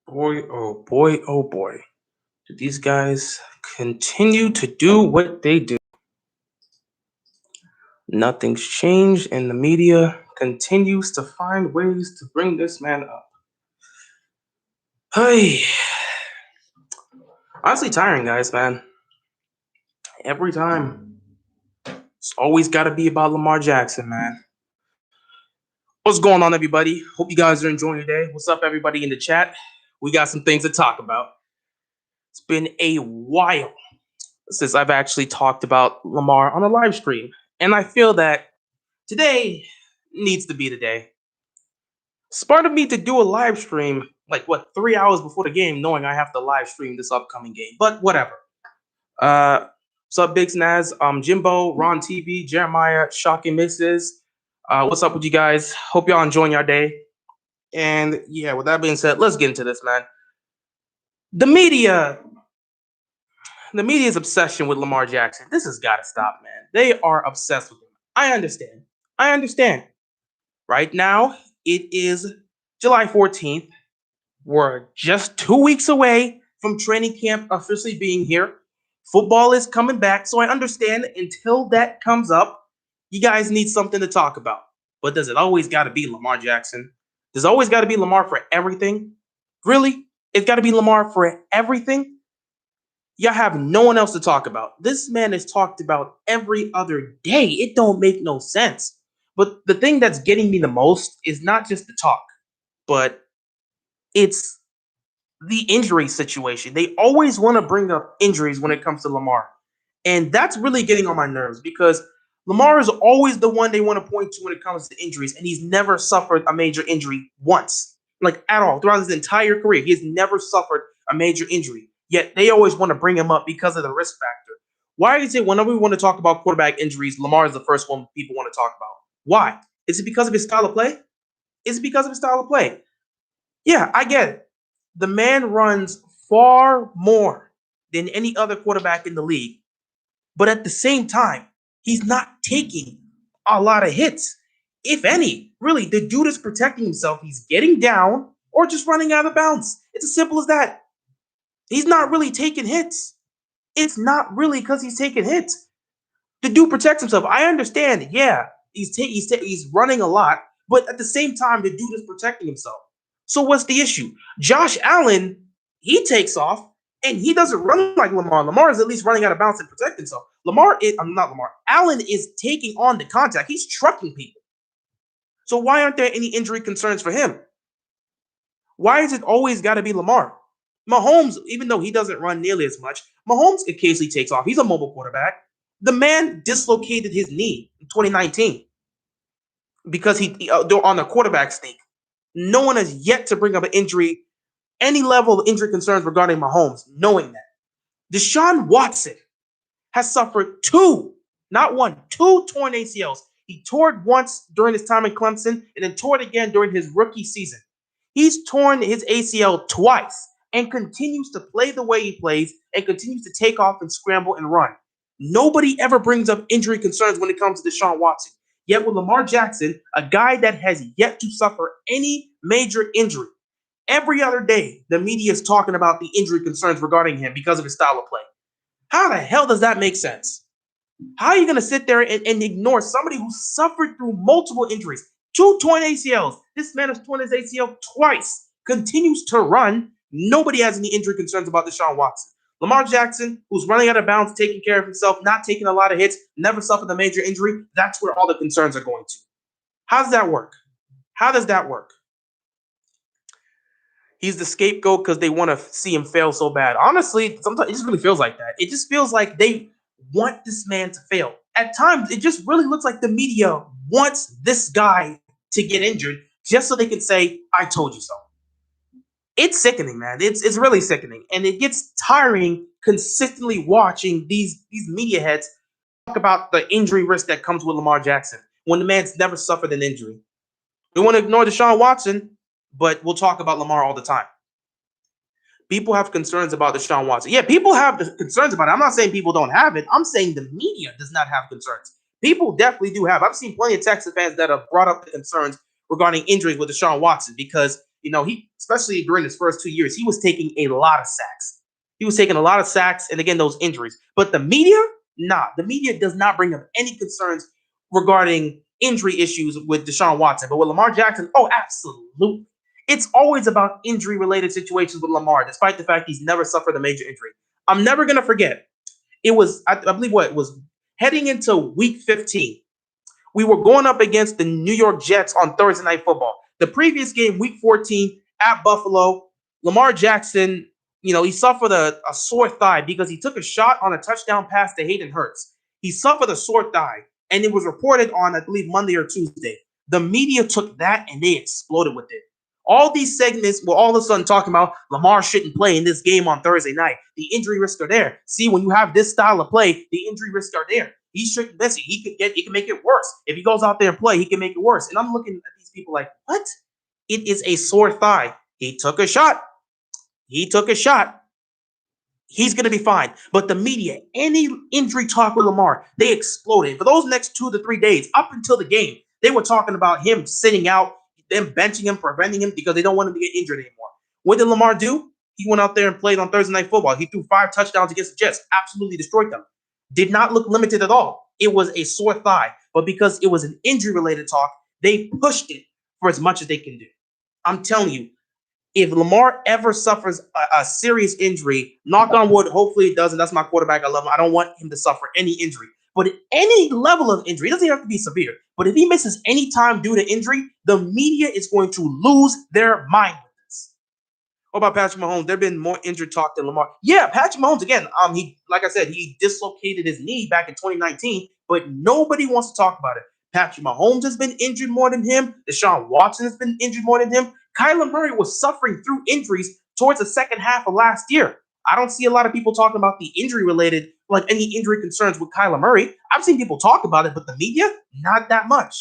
Boy, oh boy, oh boy. Do these guys continue to do what they do? Nothing's changed, and the media continues to find ways to bring this man up. Hey, honestly, tiring, guys, man. Every time. It's always got to be about Lamar Jackson, man. What's going on, everybody? Hope you guys are enjoying your day. What's up, everybody in the chat? We got some things to talk about. It's been a while since I've actually talked about Lamar on a live stream. And I feel that today needs to be the day. Smart of me to do a live stream, 3 hours before the game, knowing I have to live stream this upcoming game. But whatever. What's up, Big Snaz? Jimbo, Ron TV, Jeremiah, Shocking Mixes. What's up with you guys? Hope y'all enjoying your day. And yeah, with that being said, let's get into this, man. The media's obsession with Lamar Jackson. This has got to stop, man. They are obsessed with him. I understand. Right now, it is July 14th. We're just 2 weeks away from training camp officially being here. Football is coming back, so I understand until that comes up, you guys need something to talk about. But does it always got to be Lamar Jackson? Does it always got to be Lamar for everything? Really? It's got to be Lamar for everything? Y'all have no one else to talk about. This man is talked about every other day. It don't make no sense. But the thing that's getting me the most is not just the talk, but it's the injury situation. They always want to bring up injuries when it comes to Lamar. And that's really getting on my nerves because Lamar is always the one they want to point to when it comes to injuries. And he's never suffered a major injury once, like at all. Throughout his entire career, he has never suffered a major injury. Yet they always want to bring him up because of the risk factor. Why is it whenever we want to talk about quarterback injuries, Lamar is the first one people want to talk about? Why? Is it because of his style of play? Is it because of his style of play? Yeah, I get it. The man runs far more than any other quarterback in the league. But at the same time, he's not taking a lot of hits, if any. Really, the dude is protecting himself. He's getting down or just running out of bounds. It's as simple as that. He's not really taking hits. It's not really because he's taking hits. The dude protects himself. I understand. Yeah, he's running a lot, but at the same time, the dude is protecting himself. So what's the issue? Josh Allen, he takes off and he doesn't run like Lamar. Lamar is at least running out of bounds and protecting himself. I'm not Lamar. Allen is taking on the contact. He's trucking people. So why aren't there any injury concerns for him? Why is it always got to be Lamar? Mahomes, even though he doesn't run nearly as much, Mahomes occasionally takes off. He's a mobile quarterback. The man dislocated his knee in 2019 because they're on a quarterback sneak. No one has yet to bring up an injury, any level of injury concerns regarding Mahomes, knowing that. Deshaun Watson has suffered not one, two torn ACLs. He tore it once during his time in Clemson and then tore it again during his rookie season. He's torn his ACL twice and continues to play the way he plays and continues to take off and scramble and run. Nobody ever brings up injury concerns when it comes to Deshaun Watson. Yet with Lamar Jackson, a guy that has yet to suffer any major injury, every other day the media is talking about the injury concerns regarding him because of his style of play. How the hell does that make sense? How are you going to sit there and ignore somebody who suffered through multiple injuries? 2 torn ACLs. This man has torn his ACL twice, continues to run. Nobody has any injury concerns about Deshaun Watson. Lamar Jackson, who's running out of bounds, taking care of himself, not taking a lot of hits, never suffered a major injury, that's where all the concerns are going to. How does that work? How does that work? He's the scapegoat because they want to see him fail so bad. Honestly, sometimes it just really feels like that. It just feels like they want this man to fail. At times, it just really looks like the media wants this guy to get injured just so they can say, I told you so. It's sickening, man. It's really sickening. And it gets tiring consistently watching these media heads talk about the injury risk that comes with Lamar Jackson when the man's never suffered an injury. We want to ignore Deshaun Watson, but we'll talk about Lamar all the time. People have concerns about Deshaun Watson. Yeah, people have concerns about it. I'm not saying people don't have it. I'm saying the media does not have concerns. People definitely do have. I've seen plenty of Texas fans that have brought up the concerns regarding injuries with Deshaun Watson because He, especially during his first 2 years, he was taking a lot of sacks. He was taking a lot of sacks, and again, those injuries. But the media, nah, the media does not bring up any concerns regarding injury issues with Deshaun Watson. But with Lamar Jackson, oh, absolutely. It's always about injury related situations with Lamar, despite the fact he's never suffered a major injury. I'm never going to forget. It was, I believe, what it was heading into week 15. We were going up against the New York Jets on Thursday Night Football. The previous game, week 14, at Buffalo, Lamar Jackson, he suffered a sore thigh because he took a shot on a touchdown pass to Hayden Hurst. He suffered a sore thigh, and it was reported on, I believe, Monday or Tuesday. The media took that and they exploded with it. All these segments were all of a sudden talking about Lamar shouldn't play in this game on Thursday night. The injury risks are there. See, when you have this style of play, the injury risks are there. He shouldn't miss it. He can make it worse. If he goes out there and play, he can make it worse. And I'm looking at these people like, what? It is a sore thigh. He took a shot. He's going to be fine. But the media, any injury talk with Lamar, they exploded. For those next 2 to 3 days, up until the game, they were talking about him sitting out, them benching him, preventing him because they don't want him to get injured anymore. What did Lamar do? He went out there and played on Thursday Night Football. He threw 5 touchdowns against the Jets, absolutely destroyed them. Did not look limited at all. It was a sore thigh. But because it was an injury-related talk, they pushed it for as much as they can do. I'm telling you, if Lamar ever suffers a serious injury, knock on wood, hopefully it doesn't. That's my quarterback. I love him. I don't want him to suffer any injury. But at any level of injury, it doesn't have to be severe. But if he misses any time due to injury, the media is going to lose their mind with this. What about Patrick Mahomes? There's been more injured talk than Lamar. Yeah, Patrick Mahomes, again, like I said, he dislocated his knee back in 2019, but nobody wants to talk about it. Patrick Mahomes has been injured more than him. Deshaun Watson has been injured more than him. Kyler Murray was suffering through injuries towards the second half of last year. I don't see a lot of people talking about the injury related, like any injury concerns with Kyler Murray. I've seen people talk about it, but the media, not that much.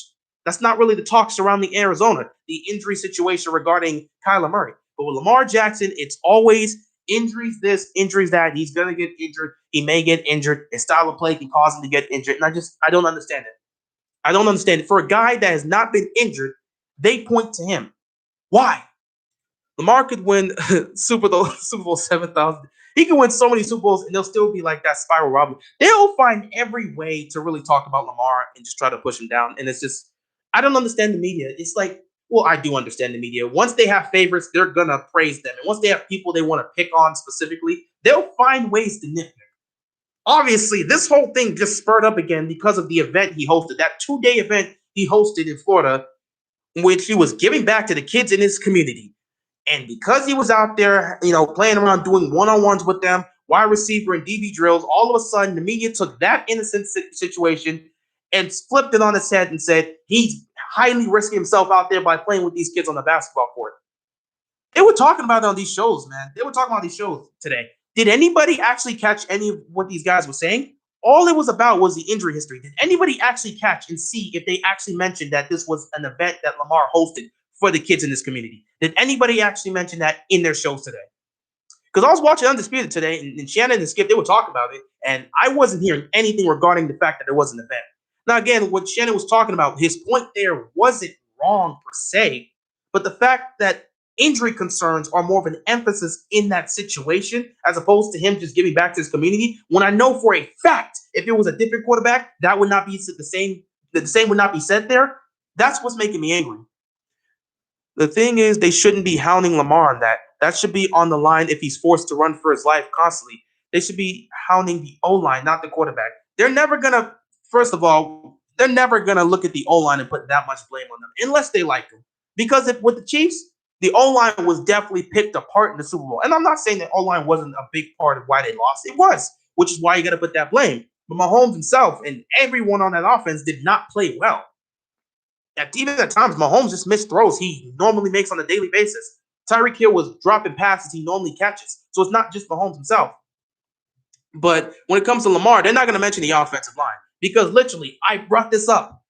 That's not really the talk surrounding Arizona, the injury situation regarding Kyler Murray. But with Lamar Jackson, it's always injuries this, injuries that. He's going to get injured. He may get injured. His style of play can cause him to get injured. And I don't understand it. I don't understand it. For a guy that has not been injured, they point to him. Why? Lamar could win Super Bowl 7,000. He can win so many Super Bowls, and they'll still be like that spiral robbery. They'll find every way to really talk about Lamar and just try to push him down. And it's just, I don't understand the media. It's like, well, I do understand the media. Once they have favorites, they're going to praise them. And once they have people they want to pick on specifically, they'll find ways to nitpick. Obviously, this whole thing just spurred up again because of the event he hosted, that 2-day event he hosted in Florida, in which he was giving back to the kids in his community. And because he was out there, playing around, doing one-on-ones with them, wide receiver and DB drills, all of a sudden the media took that innocent situation and flipped it on its head and said he's highly risking himself out there by playing with these kids on the basketball court. They were talking about it on these shows, man. They were talking about these shows today. Did anybody actually catch any of what these guys were saying? All it was about was the injury history. Did anybody actually catch and see if they actually mentioned that this was an event that Lamar hosted for the kids in this community? Did anybody actually mention that in their shows today? Because I was watching Undisputed today, and Shannon and Skip, they were talking about it, and I wasn't hearing anything regarding the fact that there was an event. Now, again, what Shannon was talking about, his point there wasn't wrong per se, but the fact that injury concerns are more of an emphasis in that situation as opposed to him just giving back to his community, when I know for a fact if it was a different quarterback, that would not be the same would not be said there. That's what's making me angry. The thing is, they shouldn't be hounding Lamar on that. That should be on the line if he's forced to run for his life constantly. They should be hounding the O-line, not the quarterback. They're never going to, first of all, they're never going to look at the O-line and put that much blame on them unless they like them. Because with the Chiefs, the O-line was definitely picked apart in the Super Bowl. And I'm not saying that O-line wasn't a big part of why they lost. It was, which is why you got to put that blame. But Mahomes himself and everyone on that offense did not play well. Even at times, Mahomes just missed throws he normally makes on a daily basis. Tyreek Hill was dropping passes he normally catches. So it's not just Mahomes himself. But when it comes to Lamar, they're not going to mention the offensive line. Because literally, I brought this up.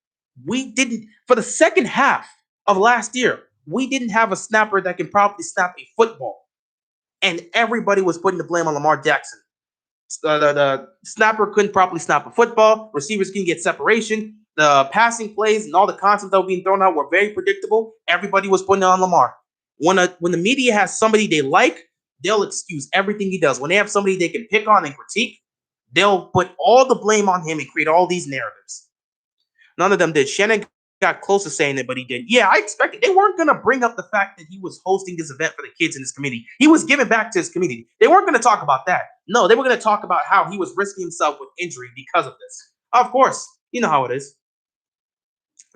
We didn't, for the second half of last year, we didn't have a snapper that can probably snap a football. And everybody was putting the blame on Lamar Jackson. The snapper couldn't properly snap a football. Receivers couldn't get separation. The passing plays and all the concepts that were being thrown out were very predictable. Everybody was putting it on Lamar. When the media has somebody they like, they'll excuse everything he does. When they have somebody they can pick on and critique, they'll put all the blame on him and create all these narratives. None of them did. Shannon got close to saying it, but he did. Yeah, I expected they weren't gonna bring up the fact that he was hosting this event for the kids in his community. He was giving back to his community. They weren't gonna talk about that. No, they were gonna talk about how he was risking himself with injury because of this. Of course, you know how it is.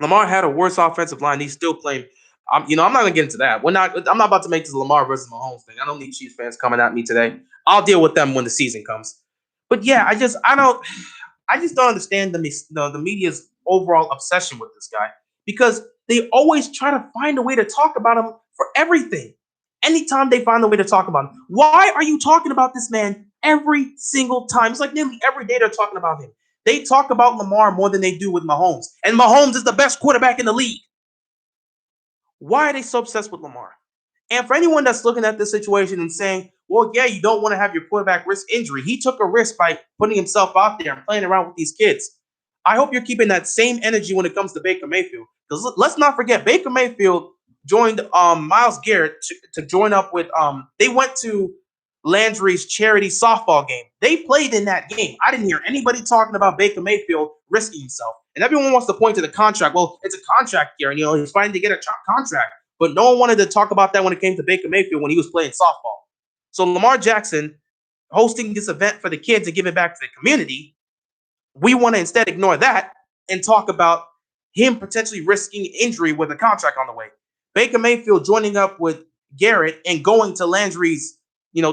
Lamar had a worse offensive line. He's still playing. I'm not gonna get into that. We're not. I'm not about to make this Lamar versus Mahomes thing. I don't need Chiefs fans coming at me today. I'll deal with them when the season comes. But yeah, I just don't understand the media's overall obsession with this guy because they always try to find a way to talk about him for everything. Anytime they find a way to talk about him, why are you talking about this man every single time? It's like nearly every day they're talking about him. They talk about Lamar more than they do with Mahomes, and Mahomes is the best quarterback in the league. Why are they so obsessed with Lamar? And for anyone that's looking at this situation and saying, well, yeah, you don't want to have your quarterback risk injury. He took a risk by putting himself out there and playing around with these kids. I hope you're keeping that same energy when it comes to Baker Mayfield. Because let's not forget, Baker Mayfield joined Myles Garrett to join up with they went to Landry's charity softball game. They played in that game. I didn't hear anybody talking about Baker Mayfield risking himself. And everyone wants to point to the contract. Well, it's a contract here, and he's fighting to get a contract. But no one wanted to talk about that when it came to Baker Mayfield when he was playing softball. So Lamar Jackson hosting this event for the kids and giving back to the community, we want to instead ignore that and talk about him potentially risking injury with a contract on the way. Baker Mayfield joining up with Garrett and going to Landry's,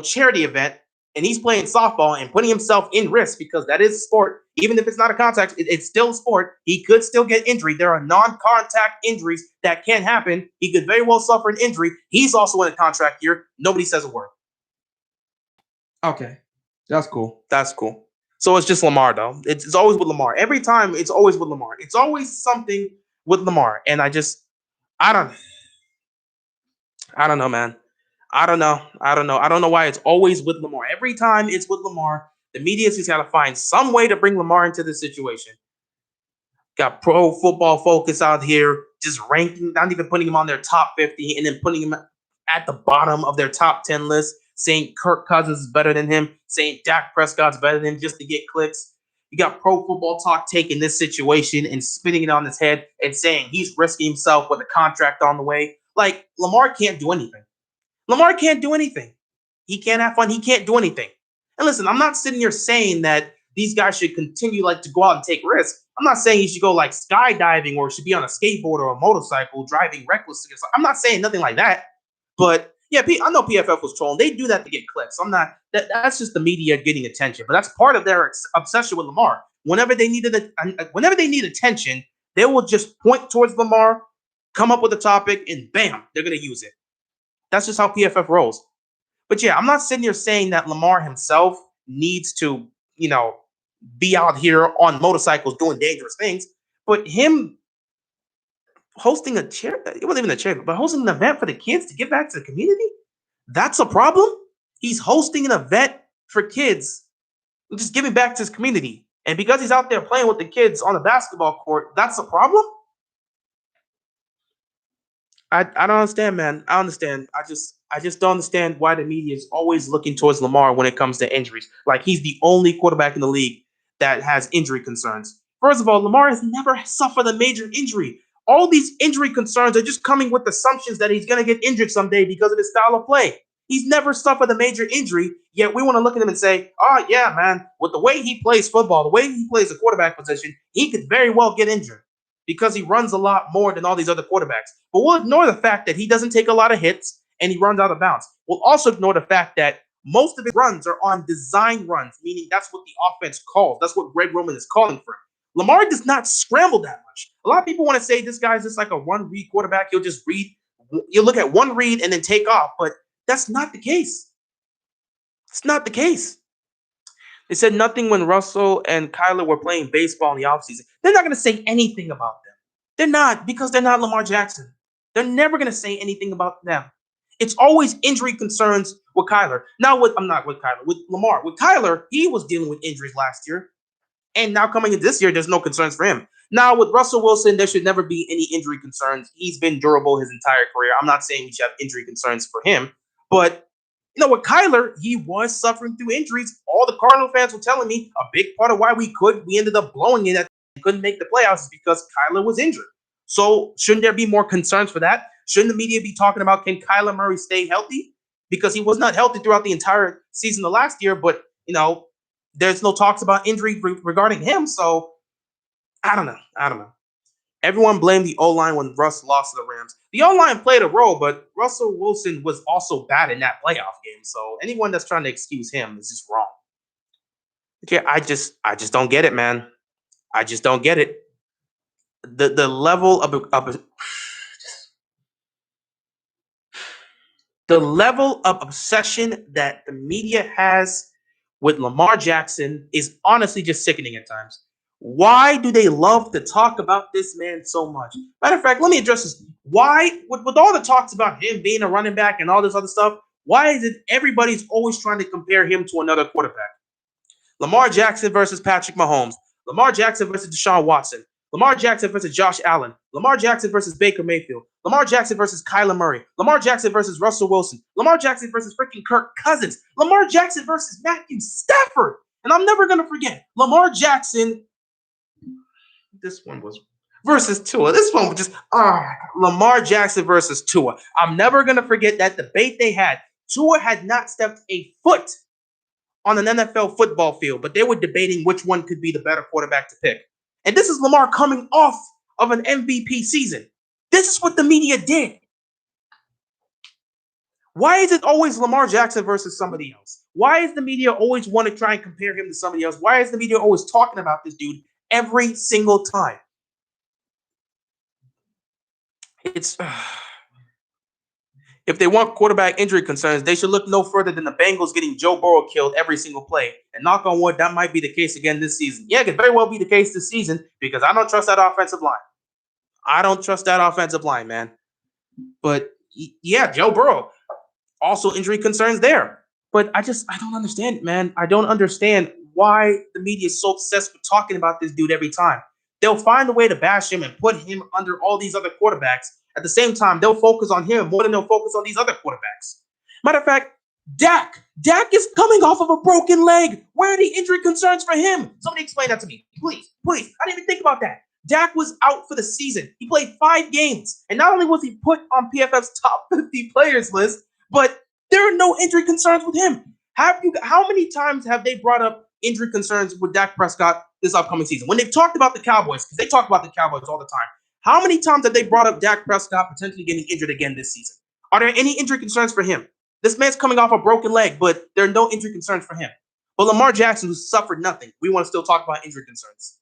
charity event, and he's playing softball and putting himself in risk because that is sport. Even if it's not a contact, it's still sport. He could still get injured. There are non-contact injuries that can happen. He could very well suffer an injury. He's also in a contract year. Nobody says a word. Okay, that's cool. That's cool. So it's just Lamar, though. It's always with Lamar. Every time, it's always with Lamar. It's always something with Lamar, and I don't, I don't know, man. I don't know. I don't know. I don't know why it's always with Lamar. Every time it's with Lamar, the media's just got to find some way to bring Lamar into this situation. Got Pro Football Focus out here just ranking, not even putting him on their top 50, and then putting him at the bottom of their top 10 list, saying Kirk Cousins is better than him, saying Dak Prescott's better than him just to get clicks. You got Pro Football Talk taking this situation and spinning it on his head and saying he's risking himself with a contract on the way. Like, Lamar can't do anything. Lamar can't do anything. He can't have fun. He can't do anything. And listen, I'm not sitting here saying that these guys should continue to go out and take risks. I'm not saying he should go skydiving or should be on a skateboard or a motorcycle driving recklessly. I'm not saying nothing like that. But yeah, I know PFF was trolling. They do that to get clicks. I'm not. That's just the media getting attention. But that's part of their obsession with Lamar. Whenever they need attention, they will just point towards Lamar, come up with a topic, and bam, they're gonna use it. That's just how PFF rolls. But yeah, I'm not sitting here saying that Lamar himself needs to, be out here on motorcycles doing dangerous things. But him hosting it wasn't even a charity, but hosting an event for the kids to give back to the community, that's a problem. He's hosting an event for kids, just giving back to his community. And because he's out there playing with the kids on the basketball court, that's a problem? I don't understand, man. I understand. I just don't understand why the media is always looking towards Lamar when it comes to injuries. Like he's the only quarterback in the league that has injury concerns. First of all, Lamar has never suffered a major injury. All these injury concerns are just coming with assumptions that he's going to get injured someday because of his style of play. He's never suffered a major injury, yet we want to look at him and say, oh, yeah, man, with the way he plays football, the way he plays the quarterback position, he could very well get injured because he runs a lot more than all these other quarterbacks. But we'll ignore the fact that he doesn't take a lot of hits and he runs out of bounds. We'll also ignore the fact that most of his runs are on design runs, meaning that's what the offense calls. That's what Greg Roman is calling for. Lamar does not scramble that much. A lot of people want to say this guy's just like a one-read quarterback. He'll just read. You'll look at one read and then take off. But that's not the case. It's not the case. They said nothing when Russell and Kyler were playing baseball in the offseason. They're not going to say anything about them. They're not, because they're not Lamar Jackson. They're never going to say anything about them. It's always injury concerns with Kyler. I'm not with Kyler, with Lamar. With Kyler, he was dealing with injuries last year. And now coming in this year, there's no concerns for him. Now, with Russell Wilson, there should never be any injury concerns. He's been durable his entire career. I'm not saying we should have injury concerns for him, but with Kyler, he was suffering through injuries. All the Cardinal fans were telling me a big part of why we ended up blowing it, that we couldn't make the playoffs, is because Kyler was injured. So shouldn't there be more concerns for that? Shouldn't the media be talking about, can Kyler Murray stay healthy? Because he was not healthy throughout the entire season of last year, but there's no talks about injury regarding him. So I don't know. Everyone blamed the O-line when Russ lost to the Rams. The O-line played a role, but Russell Wilson was also bad in that playoff game. So anyone that's trying to excuse him is just wrong. Okay, I just don't get it, man. I just don't get it. The level of obsession that the media has with Lamar Jackson is honestly just sickening at times. Why do they love to talk about this man so much? Matter of fact, let me address this. Why, with all the talks about him being a running back and all this other stuff, why is it everybody's always trying to compare him to another quarterback? Lamar Jackson versus Patrick Mahomes. Lamar Jackson versus Deshaun Watson. Lamar Jackson versus Josh Allen. Lamar Jackson versus Baker Mayfield. Lamar Jackson versus Kyler Murray. Lamar Jackson versus Russell Wilson. Lamar Jackson versus freaking Kirk Cousins. Lamar Jackson versus Matthew Stafford. And I'm never going to forget, Lamar Jackson, this one was versus Tua. This one was just, Lamar Jackson versus Tua. I'm never going to forget that debate they had. Tua had not stepped a foot on an NFL football field, but they were debating which one could be the better quarterback to pick. And this is Lamar coming off of an MVP season. This is what the media did. Why is it always Lamar Jackson versus somebody else? Why is the media always want to try and compare him to somebody else? Why is the media always talking about this dude every single time? If they want quarterback injury concerns, they should look no further than the Bengals getting Joe Burrow killed every single play. And knock on wood, that might be the case again this season. Yeah, it could very well be the case this season because I don't trust that offensive line. I don't trust that offensive line, man. But yeah, Joe Burrow, also injury concerns there. But I don't understand, man. I don't understand why the media is so obsessed with talking about this dude every time. They'll find a way to bash him and put him under all these other quarterbacks. At the same time, they'll focus on him more than they'll focus on these other quarterbacks. Matter of fact, Dak is coming off of a broken leg. Where are the injury concerns for him? Somebody explain that to me. Please. I didn't even think about that. Dak was out for the season. He played 5 games. And not only was he put on PFF's top 50 players list, but there are no injury concerns with him. How many times have they brought up injury concerns with Dak Prescott this upcoming season? When they've talked about the Cowboys, because they talk about the Cowboys all the time, how many times have they brought up Dak Prescott potentially getting injured again this season? Are there any injury concerns for him? This man's coming off a broken leg, but there are no injury concerns for him. But Lamar Jackson, who suffered nothing, we want to still talk about injury concerns.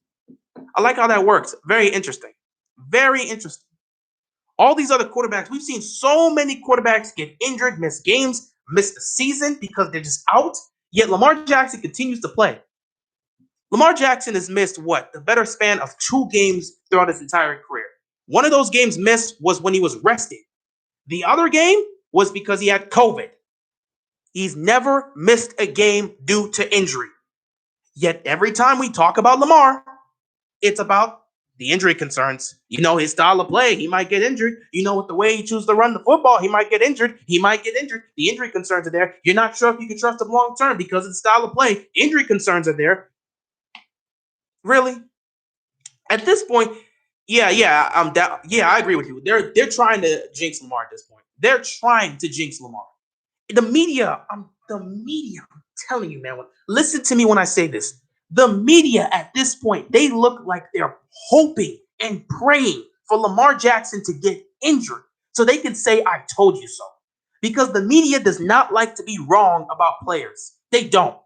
I like how that works. Very interesting. Very interesting. All these other quarterbacks, we've seen so many quarterbacks get injured, miss games, miss the season because they're just out. Yet Lamar Jackson continues to play. Lamar Jackson has missed the better span of 2 games throughout his entire career. One of those games missed was when he was rested. The other game was because he had COVID. He's never missed a game due to injury. Yet every time we talk about Lamar, it's about the injury concerns. His style of play, he might get injured. With the way he chooses to run the football, he might get injured. The injury concerns are there. You're not sure if you can trust him long term because of the style of play. Injury concerns are there. Really? At this point, I agree with you. They're trying to jinx Lamar at this point. They're trying to jinx Lamar. The media, I'm telling you, man. Listen to me when I say this. The media at this point, they look like they're hoping and praying for Lamar Jackson to get injured so they can say, I told you so. Because the media does not like to be wrong about players. They don't.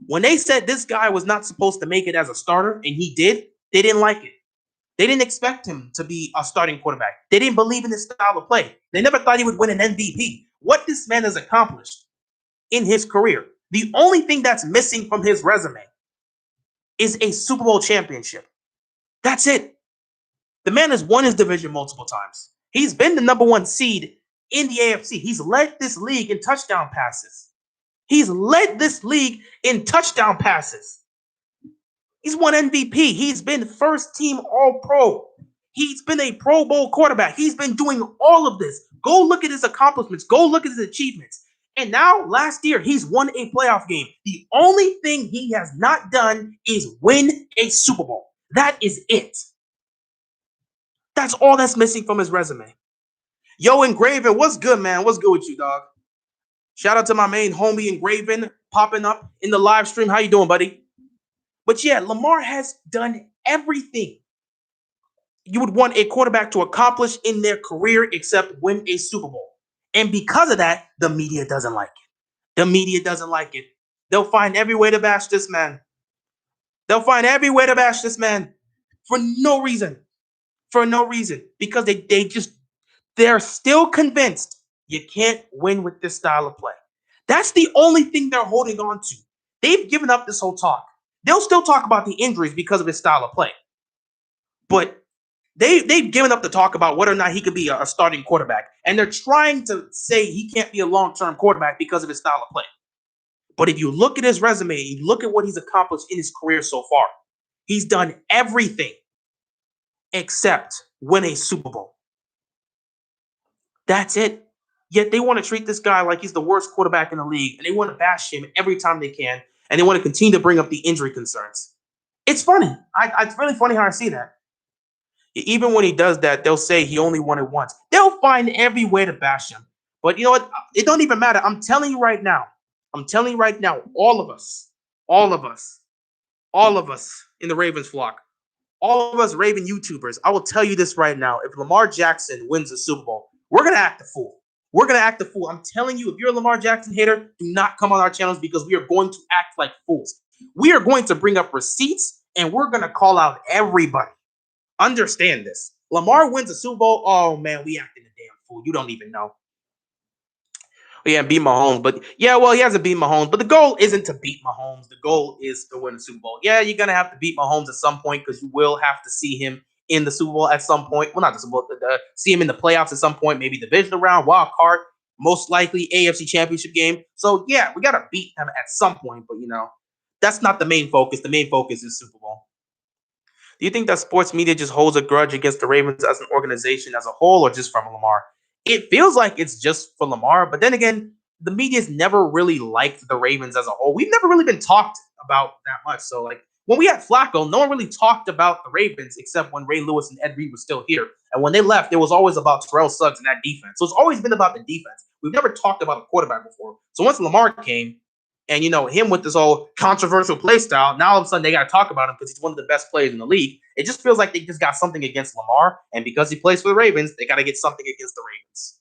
When they said this guy was not supposed to make it as a starter, and he did, they didn't like it. They didn't expect him to be a starting quarterback. They didn't believe in his style of play. They never thought he would win an MVP. What this man has accomplished in his career, the only thing that's missing from his resume is a Super Bowl championship. That's it. The man has won his division multiple times. He's been the number 1 seed in the AFC. He's led this league in touchdown passes. He's won MVP. He's been first team All Pro. He's been a Pro Bowl quarterback. He's been doing all of this. Go look at his accomplishments. Go look at his achievements. And now, last year, he's won a playoff game. The only thing he has not done is win a Super Bowl. That is it. That's all that's missing from his resume. Yo, Engraven, what's good, man? What's good with you, dog? Shout out to my main homie Engraven popping up in the live stream. How you doing, buddy? But yeah, Lamar has done everything you would want a quarterback to accomplish in their career except win a Super Bowl. And because of that, the media doesn't like it. The media doesn't like it. They'll find every way to bash this man. They'll find every way to bash this man for no reason. For no reason. Because they're still convinced you can't win with this style of play. That's the only thing they're holding on to. They've given up this whole talk. They'll still talk about the injuries because of his style of play. But they've given up the talk about whether or not he could be a starting quarterback. And they're trying to say he can't be a long-term quarterback because of his style of play. But if you look at his resume, you look at what he's accomplished in his career so far, he's done everything except win a Super Bowl. That's it. Yet they want to treat this guy like he's the worst quarterback in the league, and they want to bash him every time they can, and they want to continue to bring up the injury concerns. It's funny. It's really funny how I see that. Even when he does that, they'll say he only won it once. They'll find every way to bash him. But you know what? It don't even matter. I'm telling you right now, all of us, all of us, all of us in the Ravens flock, all of us Raven YouTubers, I will tell you this right now. If Lamar Jackson wins the Super Bowl, we're going to act a fool. We're going to act a fool. I'm telling you, if you're a Lamar Jackson hater, do not come on our channels because we are going to act like fools. We are going to bring up receipts and we're going to call out everybody. Understand this. Lamar wins a Super Bowl. Oh, man, we acting a damn fool. You don't even know. Yeah, beat Mahomes. But yeah, well, he hasn't beat Mahomes. But the goal isn't to beat Mahomes. The goal is to win the Super Bowl. Yeah, you're going to have to beat Mahomes at some point because you will have to see him in the Super Bowl at some point. Well, not the Super Bowl, see him in the playoffs at some point, maybe divisional round, wild card, most likely AFC Championship game. So, yeah, we got to beat him at some point. But, that's not the main focus. The main focus is Super Bowl. Do you think that sports media just holds a grudge against the Ravens as an organization as a whole or just from Lamar? It feels like it's just for Lamar, but then again, the media's never really liked the Ravens as a whole. We've never really been talked about that much. So, like, when we had Flacco, no one really talked about the Ravens except when Ray Lewis and Ed Reed were still here. And when they left, it was always about Terrell Suggs and that defense. So it's always been about the defense. We've never talked about a quarterback before. So once Lamar came, and him with this whole controversial play style, now all of a sudden they got to talk about him because he's one of the best players in the league. It just feels like they just got something against Lamar, and because he plays for the Ravens, they got to get something against the Ravens.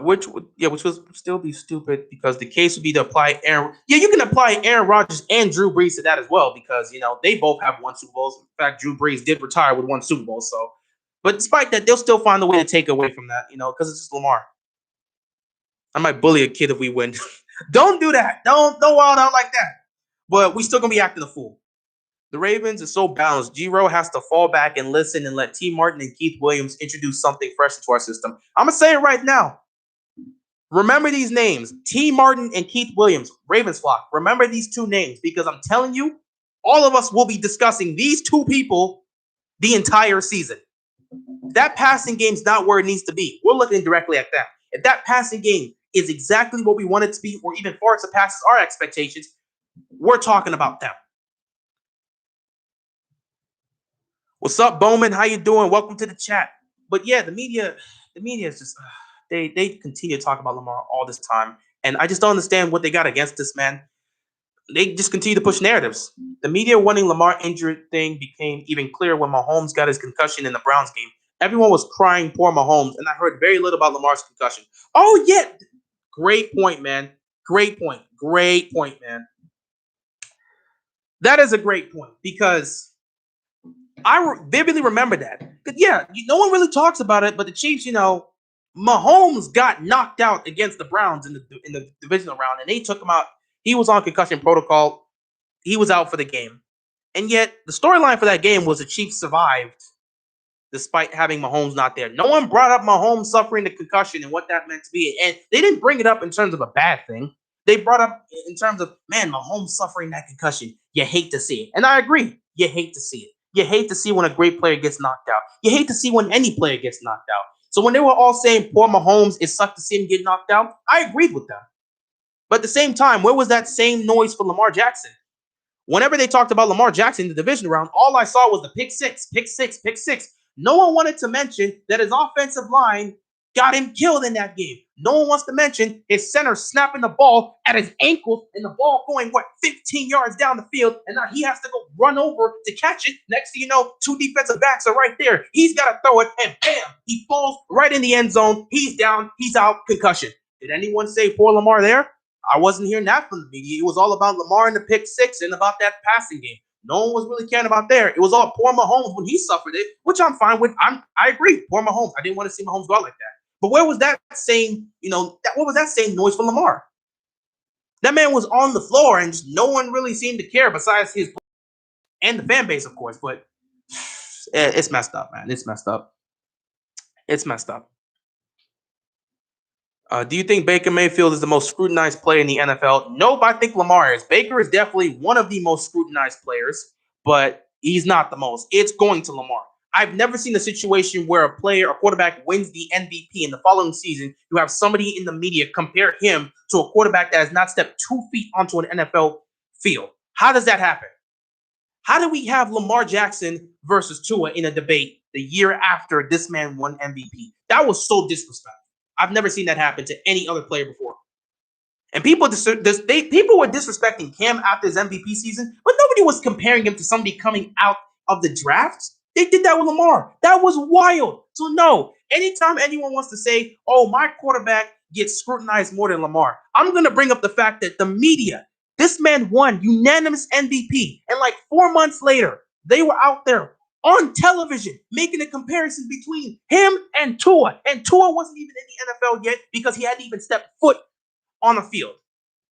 Which would still be stupid because the case would be to apply Aaron. Yeah, you can apply Aaron Rodgers and Drew Brees to that as well because they both have won Super Bowls. In fact, Drew Brees did retire with one Super Bowl. So, but despite that, they'll still find a way to take away from that, because it's just Lamar. I might bully a kid if we win. Don't do that. Don't wild out like that. But we still gonna be acting a fool. The Ravens is so balanced. G-Ro has to fall back and listen and let T. Martin and Keith Williams introduce something fresh into our system. I'm gonna say it right now. Remember these names: T. Martin and Keith Williams. Ravens flock. Remember these two names because I'm telling you, all of us will be discussing these two people the entire season. That passing game's not where it needs to be. We're looking directly at that. If that passing game is exactly what we want it to be, or even far surpasses our expectations, we're talking about them. What's up, Bowman? How you doing? Welcome to the chat. But yeah, the media is just they continue to talk about Lamar all this time, and I just don't understand what they got against this man. They just continue to push narratives. The media wanting Lamar injured thing became even clearer when Mahomes got his concussion in the Browns game. Everyone was crying poor Mahomes, and I heard very little about Lamar's concussion. Oh, yeah. Great point, man. Great point, man. That is a great point because I vividly remember that. Yeah, no one really talks about it, but the Chiefs, Mahomes got knocked out against the Browns in the divisional round, and they took him out. He was on concussion protocol. He was out for the game. And yet, the storyline for that game was the Chiefs survived despite having Mahomes not there. No one brought up Mahomes suffering the concussion and what that meant to be. And they didn't bring it up in terms of a bad thing. They brought up in terms of, man, Mahomes suffering that concussion. You hate to see it. And I agree. You hate to see it. You hate to see when a great player gets knocked out. You hate to see when any player gets knocked out. So when they were all saying poor Mahomes, it sucked to see him get knocked out, I agreed with them. But at the same time, where was that same noise for Lamar Jackson? Whenever they talked about Lamar Jackson in the division round, all I saw was the pick six, pick six, pick six. No one wanted to mention that his offensive line got him killed in that game. No one wants to mention his center snapping the ball at his ankles and the ball going, 15 yards down the field, and now he has to go run over to catch it. Next thing you know, two defensive backs are right there. He's got to throw it, and bam, he falls right in the end zone. He's down, he's out, concussion. Did anyone say poor Lamar there? I wasn't hearing that from the media. It was all about Lamar and the pick six and about that passing game. No one was really caring about there. It was all poor Mahomes when he suffered it, which I'm fine with. I agree. Poor Mahomes. I didn't want to see Mahomes go out like that. But where was that same, what was that same noise for Lamar? That man was on the floor and no one really seemed to care besides his and the fan base, of course. But it's messed up, man. It's messed up. It's messed up. Do you think Baker Mayfield is the most scrutinized player in the NFL? Nope, I think Lamar is. Baker is definitely one of the most scrutinized players, but he's not the most. It's going to Lamar. I've never seen a situation where a quarterback wins the MVP in the following season. You have somebody in the media compare him to a quarterback that has not stepped 2 feet onto an NFL field. How does that happen? How do we have Lamar Jackson versus Tua in a debate the year after this man won MVP? That was so disrespectful. I've never seen that happen to any other player before. And people were disrespecting Cam after his MVP season, but nobody was comparing him to somebody coming out of the draft. They did that with Lamar. That was wild. So no, anytime anyone wants to say, oh, my quarterback gets scrutinized more than Lamar, I'm going to bring up the fact that the media, this man won unanimous MVP. And like 4 months later, they were out there on television making a comparison between him and Tua. And Tua wasn't even in the NFL yet because he hadn't even stepped foot on the field.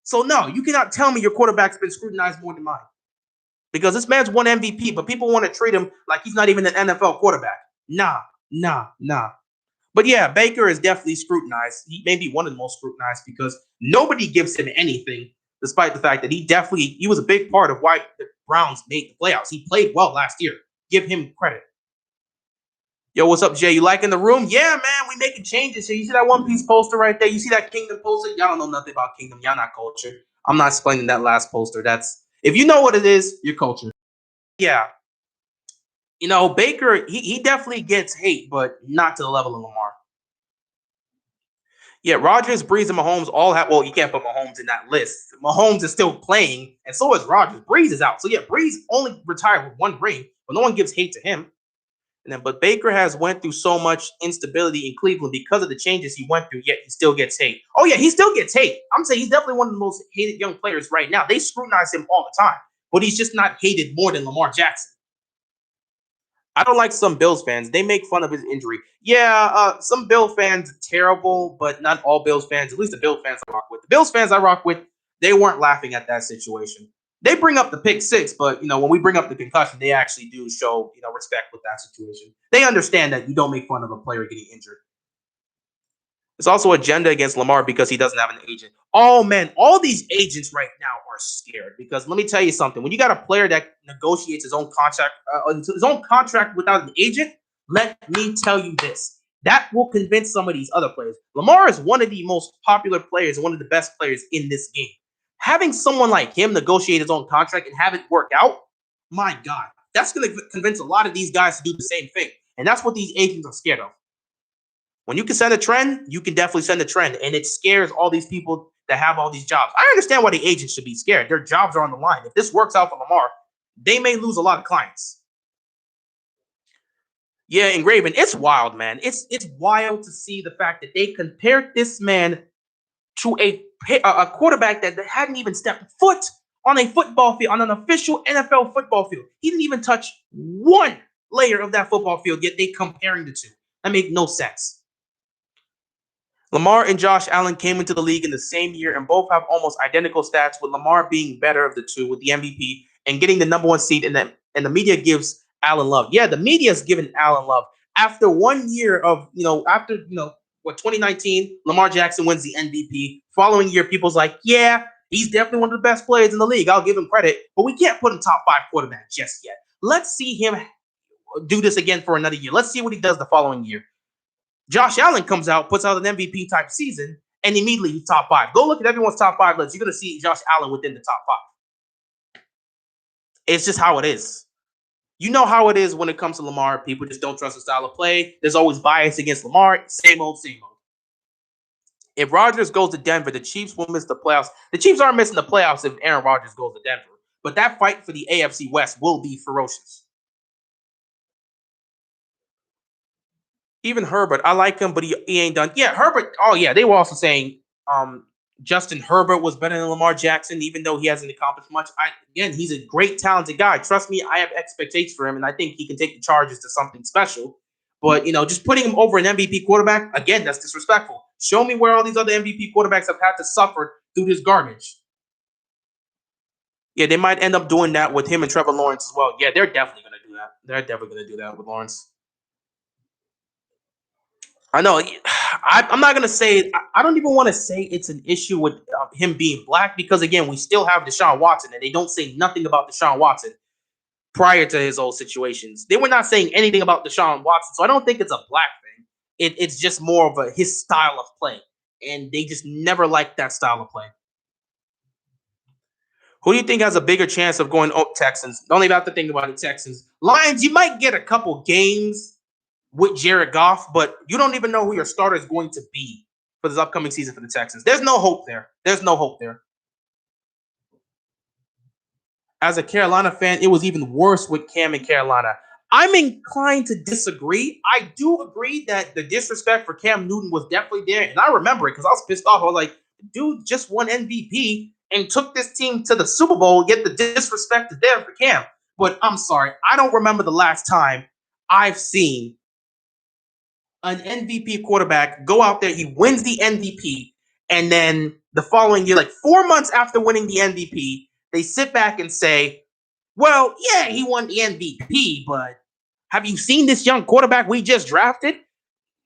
So no, you cannot tell me your quarterback's been scrutinized more than mine. Because this man's won MVP, but people want to treat him like he's not even an NFL quarterback. Nah. But yeah, Baker is definitely scrutinized. He may be one of the most scrutinized because nobody gives him anything, despite the fact that he was a big part of why the Browns made the playoffs. He played well last year. Give him credit. Yo, what's up, Jay? You liking the room? Yeah, man, we making changes here. You see that One Piece poster right there? You see that Kingdom poster? Y'all don't know nothing about Kingdom. Y'all not cultured. I'm not explaining that last poster. If you know what it is, you're cultured. Yeah. Baker, he definitely gets hate, but not to the level of Lamar. Yeah, Rodgers, Breeze, and Mahomes all have. Well, you can't put Mahomes in that list. Mahomes is still playing, and so is Rodgers. Breeze is out. So yeah, Breeze only retired with 1 ring, but no one gives hate to him. But Baker has went through so much instability in Cleveland because of the changes he went through, yet he still gets hate. Oh, yeah, he still gets hate. I'm saying he's definitely one of the most hated young players right now. They scrutinize him all the time, but he's just not hated more than Lamar Jackson. I don't like some Bills fans. They make fun of his injury. Yeah, some Bill fans are terrible, but not all Bills fans. At least the Bills fans I rock with. The Bills fans I rock with, they weren't laughing at that situation. They bring up the pick six, but when we bring up the concussion, they actually do show respect with that situation. They understand that you don't make fun of a player getting injured. It's also agenda against Lamar because he doesn't have an agent. Oh man, all these agents right now are scared because let me tell you something. When you got a player that negotiates his own contract without an agent, let me tell you this. That will convince some of these other players. Lamar is one of the most popular players and one of the best players in this game. Having someone like him negotiate his own contract and have it work out, my God, that's going to convince a lot of these guys to do the same thing. And that's what these agents are scared of. When you can send a trend, you can definitely send a trend. And it scares all these people that have all these jobs. I understand why the agents should be scared. Their jobs are on the line. If this works out for Lamar, they may lose a lot of clients. Yeah, Engraven, it's wild, man. It's wild to see the fact that they compared this man to a quarterback that hadn't even stepped foot on a football field, on an official NFL football field. He didn't even touch one layer of that football field, yet they comparing the two. That made no sense. Lamar and Josh Allen came into the league in the same year and both have almost identical stats, with Lamar being better of the two with the MVP and getting the number 1 seed, and the media gives Allen love. Yeah, the media's given Allen love. After 1 year of, what 2019, Lamar Jackson wins the MVP. Following year, people's like, yeah, he's definitely one of the best players in the league. I'll give him credit, but we can't put him top five quarterback just yet. Let's see him do this again for another year. Let's see what he does the following year. Josh Allen comes out, puts out an MVP type season, and immediately he's top five. Go look at everyone's top five list. You're going to see Josh Allen within the top five. It's just how it is. You know how it is when it comes to Lamar. People just don't trust the style of play. There's always bias against Lamar. Same old, same old. If Rodgers goes to Denver, the Chiefs will miss the playoffs. The Chiefs aren't missing the playoffs if Aaron Rodgers goes to Denver. But that fight for the AFC West will be ferocious. Even Herbert, I like him, but he ain't done. Yeah, Herbert. Oh yeah, they were also saying Justin Herbert was better than Lamar Jackson, even though he hasn't accomplished much. Again, he's a great, talented guy. Trust me, I have expectations for him, and I think he can take the Chargers to something special. But just putting him over an MVP quarterback, again, that's disrespectful. Show me where all these other MVP quarterbacks have had to suffer through this garbage. Yeah, they might end up doing that with him and Trevor Lawrence as well. Yeah, they're definitely going to do that. They're definitely going to do that with Lawrence. I know. I'm not gonna say. I don't even want to say it's an issue with him being black because again, we still have Deshaun Watson, and they don't say nothing about Deshaun Watson prior to his old situations. They were not saying anything about Deshaun Watson, so I don't think it's a black thing. It's just more of his style of play, and they just never liked that style of play. Who do you think has a bigger chance of going? Oh, Texans. Don't even have to think about the Texans. Lions, you might get a couple games with Jared Goff, but you don't even know who your starter is going to be for this upcoming season for the Texans. There's no hope there. There's no hope there. As a Carolina fan, it was even worse with Cam in Carolina. I'm inclined to disagree. I do agree that the disrespect for Cam Newton was definitely there, and I remember it because I was pissed off. I was like, dude just won MVP and took this team to the Super Bowl, yet the disrespect is there for Cam. But I'm sorry, I don't remember the last time I've seen an MVP quarterback go out there, he wins the MVP, and then the following year, like 4 months after winning the MVP, they sit back and say, well, yeah, he won the MVP, but have you seen this young quarterback we just drafted?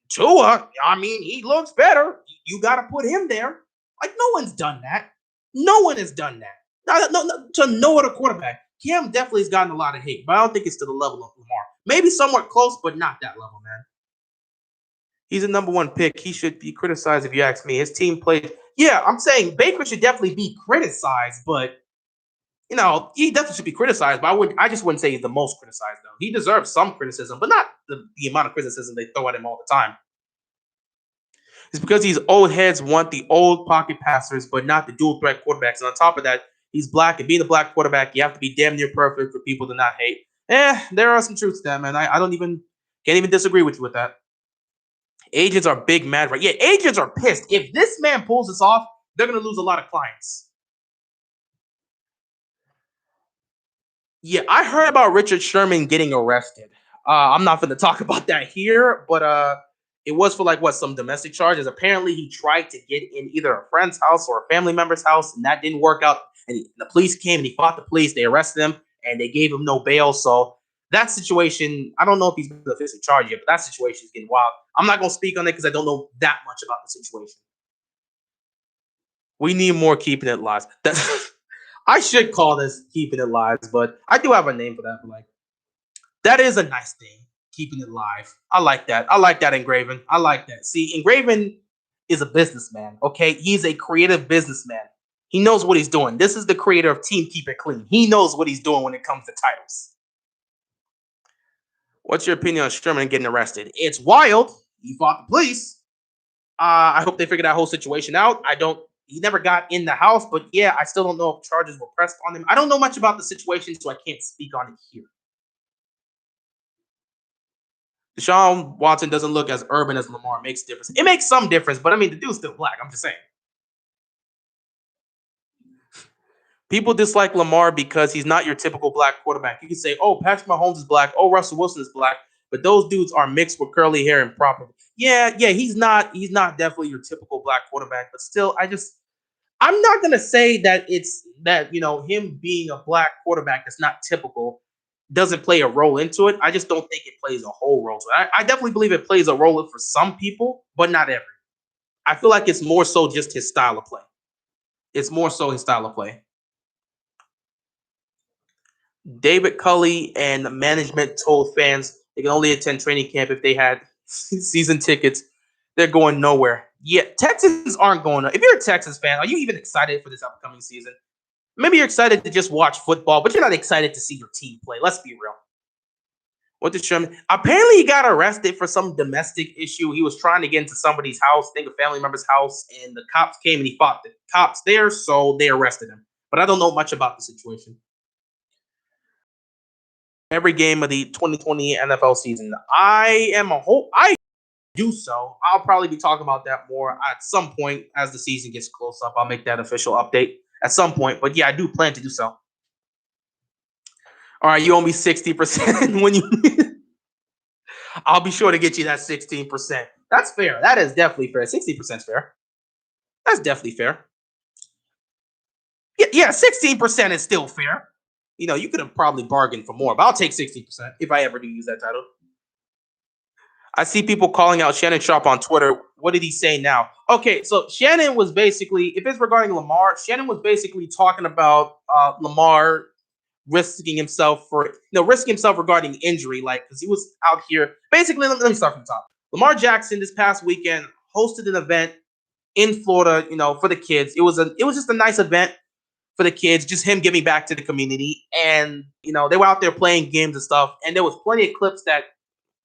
Tua, I mean, he looks better. You got to put him there. Like, no one's done that. No one has done that. To no other quarterback. Cam definitely has gotten a lot of hate, but I don't think it's to the level of Lamar. Maybe somewhat close, but not that level, man. He's a number one pick. He should be criticized if you ask me. His team played. Yeah, I'm saying Baker should definitely be criticized, but he definitely should be criticized. But I just wouldn't say he's the most criticized though. He deserves some criticism, but not the amount of criticism they throw at him all the time. It's because these old heads want the old pocket passers, but not the dual threat quarterbacks. And on top of that, he's black, and being a black quarterback, you have to be damn near perfect for people to not hate. There are some truths to that, man. I don't even can't even disagree with you with that. Agents are big mad, right? Yeah, agents are pissed. If this man pulls this off, they're going to lose a lot of clients. Yeah, I heard about Richard Sherman getting arrested. I'm not going to talk about that here, but it was for like some domestic charges. Apparently, he tried to get in either a friend's house or a family member's house, and that didn't work out. And the police came and he fought the police. They arrested him and they gave him no bail. So that situation, I don't know if he's been officially charged yet, but that situation is getting wild. I'm not going to speak on it because I don't know that much about the situation. We need more keeping it live. I should call this keeping it live, but I do have a name for that. But like, that is a nice thing, keeping it live. I like that. I like that, Engraven. I like that. See, Engraven is a businessman. Okay, he's a creative businessman. He knows what he's doing. This is the creator of Team Keep It Clean. He knows what he's doing when it comes to titles. What's your opinion on Sherman getting arrested? It's wild. He fought the police. I hope they figure that whole situation out. He never got in the house, but yeah, I still don't know if charges were pressed on him. I don't know much about the situation, so I can't speak on it here. Deshaun Watson doesn't look as urban as Lamar. It makes difference. It makes some difference, but I mean, the dude's still black. I'm just saying. People dislike Lamar because he's not your typical black quarterback. You can say, oh, Patrick Mahomes is black. Oh, Russell Wilson is black. But those dudes are mixed with curly hair and proper. Yeah, he's not definitely your typical black quarterback. But still, I'm not gonna say that it's that him being a black quarterback is not typical. doesn't play a role into it. I just don't think it plays a whole role. So I definitely believe it plays a role for some people, but not every. I feel like it's more so just his style of play. It's more so his style of play. David Culley and management told fans they can only attend training camp if they had season tickets. They're going nowhere. Yeah, Texans aren't going. If you're a Texas fan, are you even excited for this upcoming season? Maybe you're excited to just watch football, but you're not excited to see your team play. Let's be real. What did Sherman? Apparently, he got arrested for some domestic issue. He was trying to get into somebody's house, I think a family member's house, and the cops came and he fought the cops there, so they arrested him. But I don't know much about the situation. Every game of the 2020 NFL season, I do so. I'll probably be talking about that more at some point as the season gets close up. I'll make that official update at some point. But yeah, I do plan to do so. All right, you owe me 60% when you I'll be sure to get you that 16%. That's fair. That is definitely fair. 60% is fair. That's definitely fair. Yeah, 16% is still fair. You could have probably bargained for more, but I'll take 60% if I ever do use that title. I see people calling out Shannon Sharp on Twitter. What did he say now? Okay, so Shannon was basically, if it's regarding Lamar, Shannon was basically talking about Lamar risking himself regarding injury, like because he was out here. Basically, let me start from the top. Lamar Jackson this past weekend hosted an event in Florida, for the kids. It was just a nice event for the kids, just him giving back to the community, and they were out there playing games and stuff, and there was plenty of clips that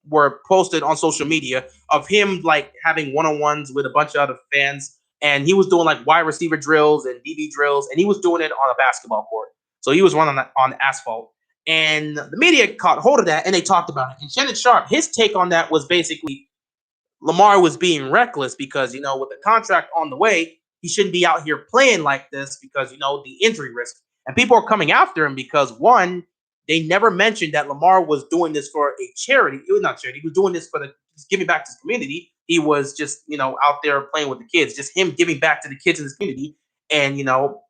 were posted on social media of him like having one-on-ones with a bunch of other fans, and he was doing like wide receiver drills and DB drills, and he was doing it on a basketball court. So he was running on asphalt, and the media caught hold of that and they talked about it. And Shannon Sharp, his take on that was basically Lamar was being reckless because with the contract on the way, he shouldn't be out here playing like this because the injury risk. And people are coming after him because one, they never mentioned that Lamar was doing this for a charity. It was not charity. He was doing this for giving back to his community. He was just out there playing with the kids, just him giving back to the kids in his community and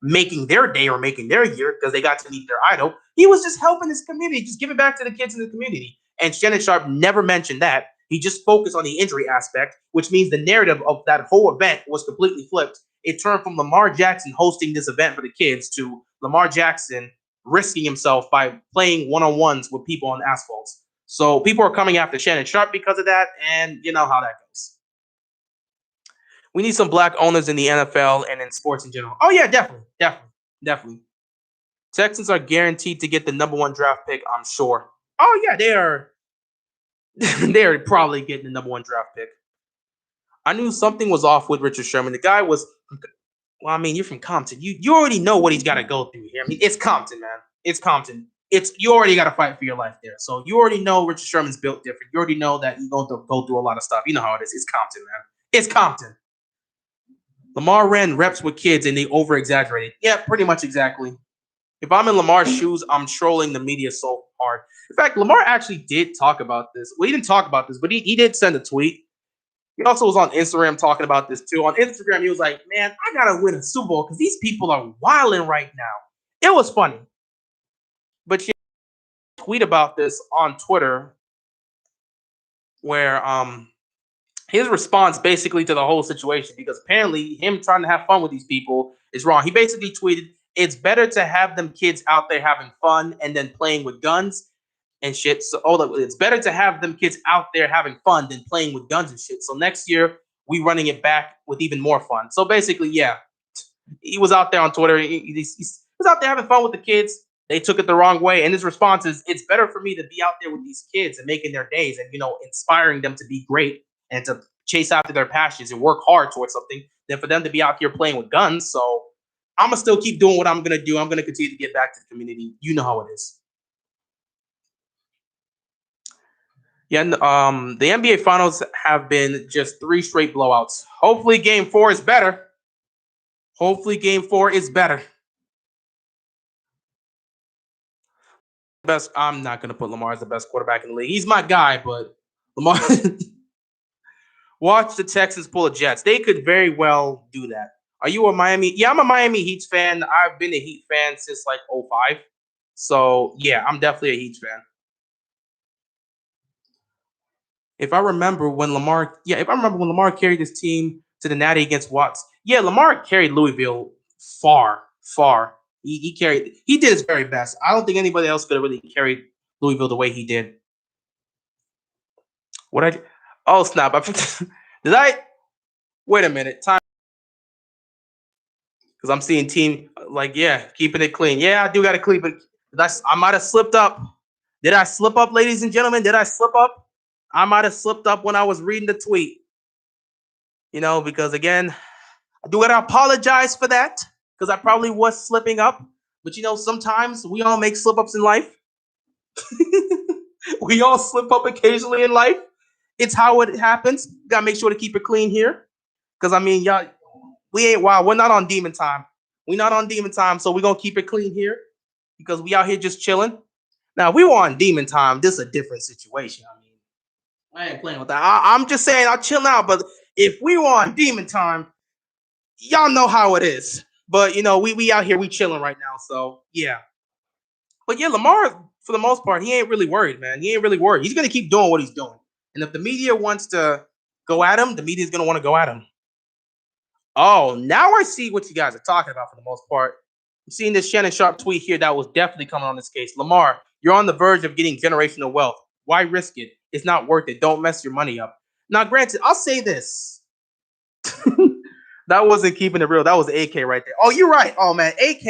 making their day or making their year because they got to meet their idol. He was just helping his community, just giving back to the kids in the community. And Shannon Sharp never mentioned that. He just focused on the injury aspect, which means the narrative of that whole event was completely flipped. It turned from Lamar Jackson hosting this event for the kids to Lamar Jackson risking himself by playing one-on-ones with people on asphalts. So people are coming after Shannon Sharp because of that, and you know how that goes. We need some black owners in the NFL and in sports in general. Oh yeah, definitely. Texans are guaranteed to get the number one draft pick, I'm sure. Oh yeah, they are. They're probably getting the number one draft pick. I knew something was off with Richard Sherman. The guy was, well, I mean, you're from Compton. You already know what he's got to go through here. I mean, it's Compton, man. It's Compton. You already got to fight for your life there. So you already know Richard Sherman's built different. You already know that you're going to go through a lot of stuff. You know how it is. It's Compton, man. It's Compton. Lamar ran reps with kids and they over exaggerated. Yeah, pretty much exactly. If I'm in Lamar's shoes, I'm trolling the media so hard. In fact, Lamar actually did talk about this. Well, he didn't talk about this, but he did send a tweet. He also was on Instagram talking about this too. On Instagram, he was like, "Man, I gotta win a Super Bowl because these people are wilding right now." It was funny, but he tweet about this on Twitter, where his response basically to the whole situation, because apparently him trying to have fun with these people is wrong. He basically tweeted, "It's better to have them kids out there having fun and then playing with guns and shit. So it's better to have them kids out there having fun than playing with guns and shit. So next year we running it back with even more fun." So basically, yeah, he was out there on Twitter. He was out there having fun with the kids. They took it the wrong way, and his response is, "It's better for me to be out there with these kids and making their days, and inspiring them to be great and to chase after their passions and work hard towards something, than for them to be out here playing with guns." So I'm gonna still keep doing what I'm gonna do. I'm gonna continue to get back to the community. You know how it is. Yeah, the NBA Finals have been just three straight blowouts. Hopefully, Game 4 is better. Hopefully, Game 4 is better. Best. I'm not gonna put Lamar as the best quarterback in the league. He's my guy, but Lamar. Watch the Texans pull a Jets. They could very well do that. Are you a Miami? Yeah, I'm a Miami Heat fan. I've been a Heat fan since like '05. So yeah, I'm definitely a Heat fan. If I remember when Lamar carried this team to the Natty against Watts, yeah, Lamar carried Louisville far, far. He did his very best. I don't think anybody else could have really carried Louisville the way he did. What I Oh snap! Did I wait a minute? Time because I'm seeing team like yeah, keeping it clean. Yeah, I do got to keep it. I might have slipped up. Did I slip up, ladies and gentlemen? Did I slip up? I might have slipped up when I was reading the tweet. Because again, I do gotta apologize for that because I probably was slipping up. But sometimes we all make slip ups in life. We all slip up occasionally in life. It's how it happens. Gotta make sure to keep it clean here. Because I mean, y'all, we ain't wow. We're not on demon time. We're not on demon time, so we're gonna keep it clean here because we out here just chilling. Now, if we were on demon time, this is a different situation. I mean, I ain't playing with that. I'm just saying I'll chill out. But if we were on demon time, y'all know how it is. But we out here, we chilling right now. So yeah. But yeah, Lamar, for the most part, he ain't really worried, man. He ain't really worried. He's gonna keep doing what he's doing. And if the media wants to go at him, the media's gonna want to go at him. Oh, now I see what you guys are talking about for the most part. I'm seeing this Shannon Sharp tweet here that was definitely coming on this case. Lamar, you're on the verge of getting generational wealth. Why risk it? It's not worth it. Don't mess your money up. Now, granted, I'll say this. That wasn't keeping it real. That was AK right there. Oh, you're right. Oh man, AK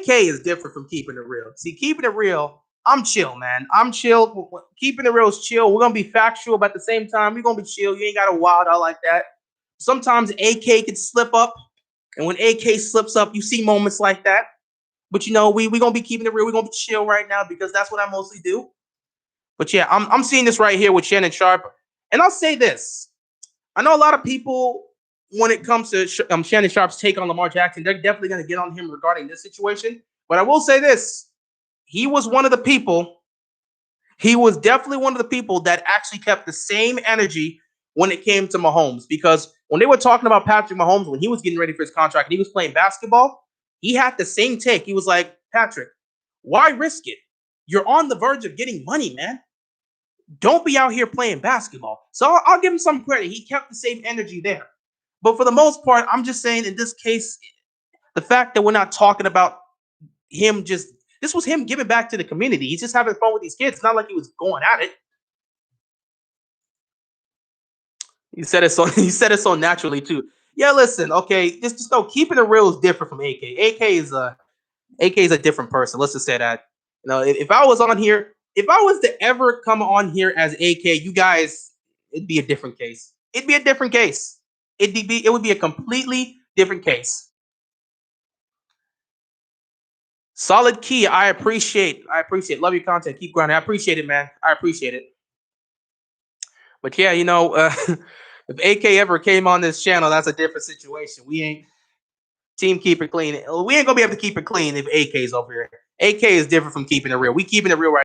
is different from keeping it real. See, keeping it real, I'm chill, man. I'm chill. Keeping it real is chill. We're gonna be factual, but at the same time, we're gonna be chill. You ain't gotta wild out like that. Sometimes AK can slip up, and when AK slips up, you see moments like that. But we gonna be keeping it real. We're gonna be chill right now because that's what I mostly do. But yeah, I'm seeing this right here with Shannon Sharp, and I'll say this: I know a lot of people, when it comes to Shannon Sharp's take on Lamar Jackson, they're definitely going to get on him regarding this situation. But I will say this: he was one of the people. He was definitely one of the people that actually kept the same energy when it came to Mahomes. Because when they were talking about Patrick Mahomes when he was getting ready for his contract and he was playing basketball, he had the same take. He was like, Patrick, why risk it? You're on the verge of getting money, man. Don't be out here playing basketball. So I'll give him some credit. He kept the same energy there. But for the most part, I'm just saying in this case, the fact that we're not talking about him this was him giving back to the community. He's just having fun with these kids. It's not like he was going at it. He said it so he said it so naturally too. Yeah, listen, okay, just know keeping it real is different from AK. AK is a different person. Let's just say that. If I was on here, if I was to ever come on here as AK, you guys, it'd be a different case. It'd be a different case. It would be a completely different case. Solid key. I appreciate. I appreciate. Love your content. Keep grinding. I appreciate it, man. I appreciate it. But yeah, if AK ever came on this channel, that's a different situation. We ain't team keep it clean. We ain't gonna be able to keep it clean if AK's over here. AK is different from keeping it real. We keeping it real right